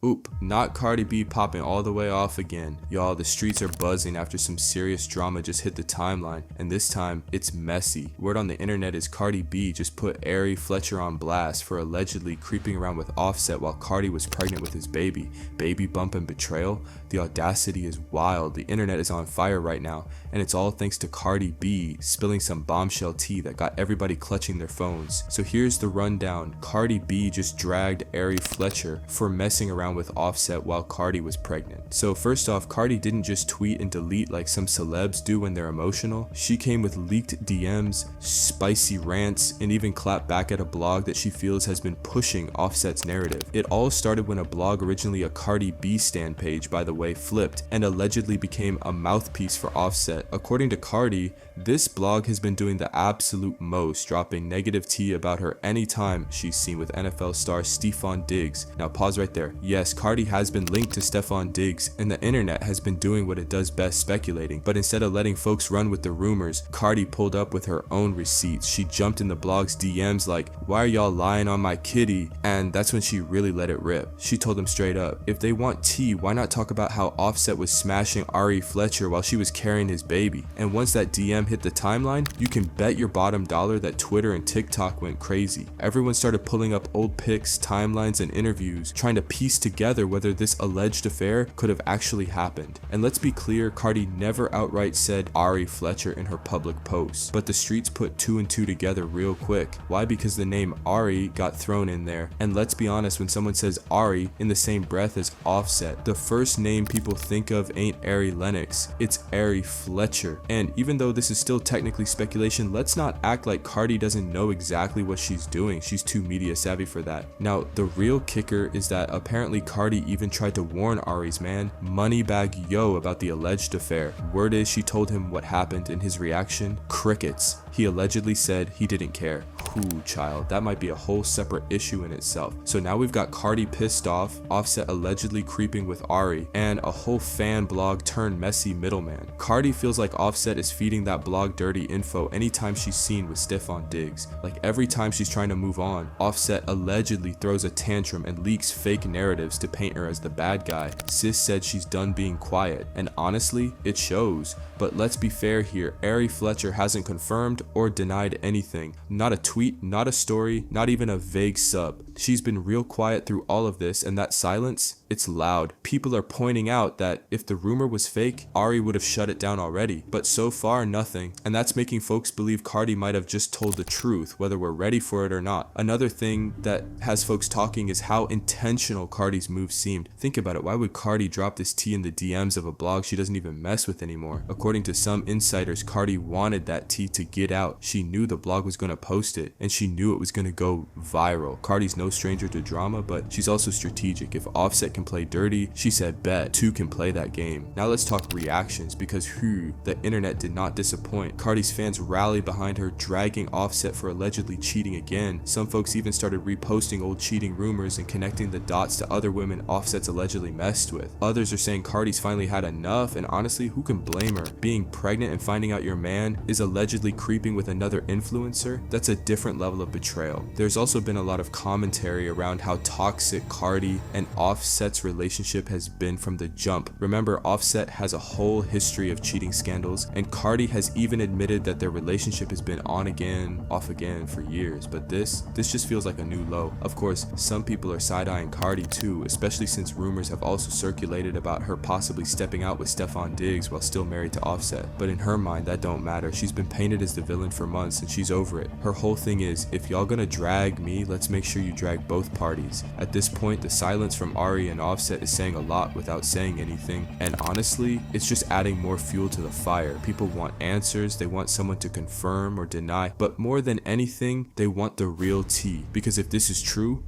Oop, not Cardi B popping all the way off again. Y'all, the streets are buzzing after some serious drama just hit the timeline, and this time, it's messy. Word on the internet is Cardi B just put Ari Fletcher on blast for allegedly creeping around with Offset while Cardi was pregnant with his baby. Baby bump and betrayal? The audacity is wild. The internet is on fire right now, and it's all thanks to Cardi B spilling some bombshell tea that got everybody clutching their phones. So here's the rundown. Cardi B just dragged Ari Fletcher for messing around with Offset while Cardi was pregnant. So first off, Cardi didn't just tweet and delete like some celebs do when they're emotional. She came with leaked DMs, spicy rants, and even clapped back at a blog that she feels has been pushing Offset's narrative. It all started when a blog, originally a Cardi B stan page by the way, flipped and allegedly became a mouthpiece for Offset. According to Cardi, this blog has been doing the absolute most, dropping negative tea about her anytime she's seen with NFL star Stefon Diggs. Now pause right there. Yes, Cardi has been linked to Stefon Diggs, and the internet has been doing what it does best, speculating. But instead of letting folks run with the rumors, Cardi pulled up with her own receipts. She jumped in the blog's DMs like, "Why are y'all lying on my kitty?" And that's when she really let it rip. She told them straight up, if they want tea, why not talk about how Offset was smashing Ari Fletcher while she was carrying his baby? And once that DM hit the timeline, you can bet your bottom dollar that Twitter and TikTok went crazy. Everyone started pulling up old pics, timelines, and interviews, trying to piece together whether this alleged affair could have actually happened. And let's be clear, Cardi never outright said Ari Fletcher in her public posts, but the streets put two and two together real quick. Why? Because the name Ari got thrown in there. And let's be honest, when someone says Ari in the same breath as Offset, the first name people think of ain't Ari Lennox, it's Ari Fletcher. And even though this is still technically speculation, let's not act like Cardi doesn't know exactly what she's doing. She's too media savvy for that. Now, the real kicker is that apparently Cardi even tried to warn Ari's man, Moneybag Yo, about the alleged affair. Word is she told him what happened, and his reaction? Crickets. He allegedly said he didn't care. Ooh, child, that might be a whole separate issue in itself. So now we've got Cardi pissed off, Offset allegedly creeping with Ari, and a whole fan blog turned messy middleman. Cardi feels like Offset is feeding that blog dirty info anytime she's seen with Stefon Diggs. Like every time she's trying to move on, Offset allegedly throws a tantrum and leaks fake narratives to paint her as the bad guy. Sis said she's done being quiet, and honestly, it shows. But let's be fair here, Ari Fletcher hasn't confirmed or denied anything. Not a tweet, not a story, not even a vague sub. She's been real quiet through all of this, and that silence, it's loud. People are pointing out that if the rumor was fake, Ari would have shut it down already. But so far, nothing. And that's making folks believe Cardi might have just told the truth, whether we're ready for it or not. Another thing that has folks talking is how intentional Cardi's move seemed. Think about it, why would Cardi drop this tea in the DMs of a blog she doesn't even mess with anymore? According to some insiders, Cardi wanted that tea to get out. She knew the blog was going to post it, and she knew it was going to go viral. Cardi's no stranger to drama, but she's also strategic. If Offset can play dirty, she said bet, two can play that game. Now let's talk reactions, because the internet did not disappoint. Cardi's fans rallied behind her, dragging Offset for allegedly cheating again. Some folks even started reposting old cheating rumors and connecting the dots to other women Offset's allegedly messed with. Others are saying Cardi's finally had enough, and honestly, who can blame her? Being pregnant and finding out your man is allegedly creeping with another influencer, that's a different level of betrayal. There's also been a lot of commentary around how toxic Cardi and Offset's relationship has been from the jump. Remember, Offset has a whole history of cheating scandals, and Cardi has even admitted that their relationship has been on again, off again for years, but this just feels like a new low. Of course, some people are side-eyeing Cardi too, especially since rumors have also circulated about her possibly stepping out with Stefon Diggs while still married to Offset. But in her mind, that don't matter. She's been painted as the villain for months, and she's over it. Her whole thing is, if y'all gonna drag me, let's make sure you drag both parties. At this point, the silence from Ari and Offset is saying a lot without saying anything, and honestly, it's just adding more fuel to the fire. People want answers, they want someone to confirm or deny, but more than anything, they want the real tea. Because if this is true,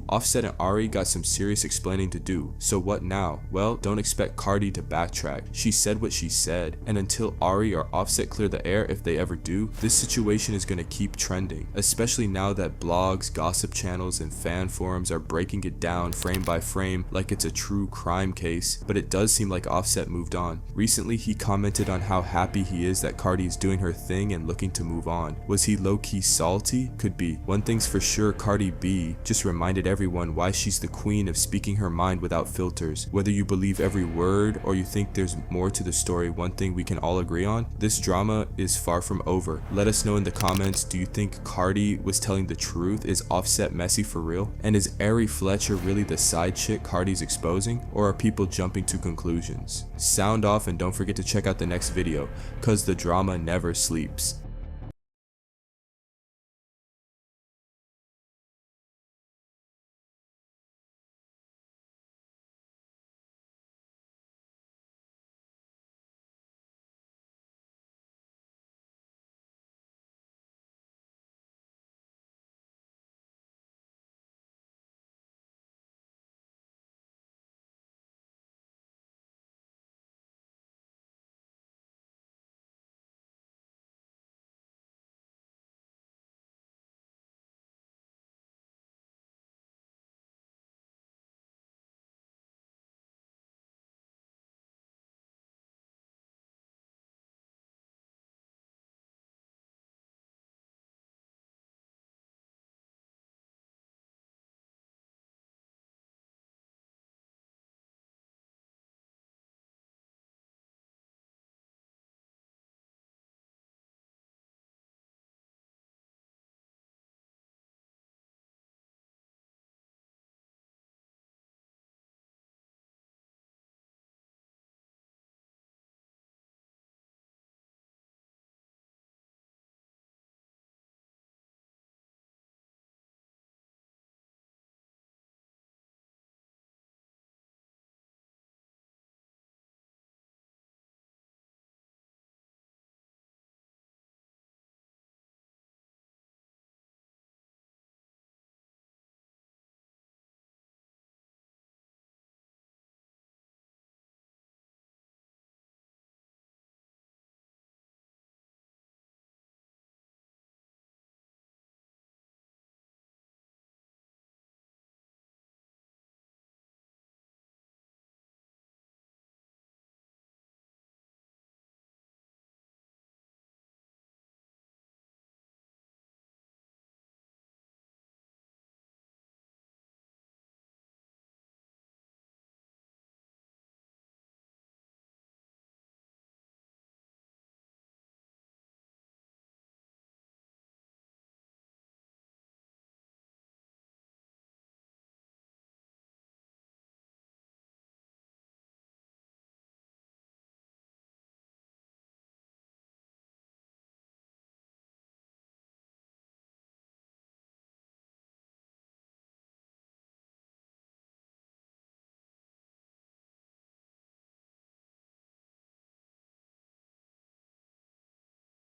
Offset and Ari got some serious explaining to do. So what now? Well, don't expect Cardi to backtrack. She said what she said, and until Ari or Offset clear the air, if they ever do, This situation is gonna keep trending, especially now that blogs, gossip channels, and fan forums are breaking it down frame by frame like it's a true crime case, but it does seem like Offset moved on. Recently, he commented on how happy he is that Cardi is doing her thing and looking to move on. Was he low-key salty? Could be. One thing's for sure, Cardi B just reminded everyone why she's the queen of speaking her mind without filters. Whether you believe every word or you think there's more to the story, one thing we can all agree on, this drama is far from over. Let us know in the comments, do you think Cardi was telling the truth? Is Offset messy for real? And is Ari Fletcher really the side chick Cardi's exposing? Or are people jumping to conclusions? Sound off and don't forget to check out the next video, cause the drama never sleeps.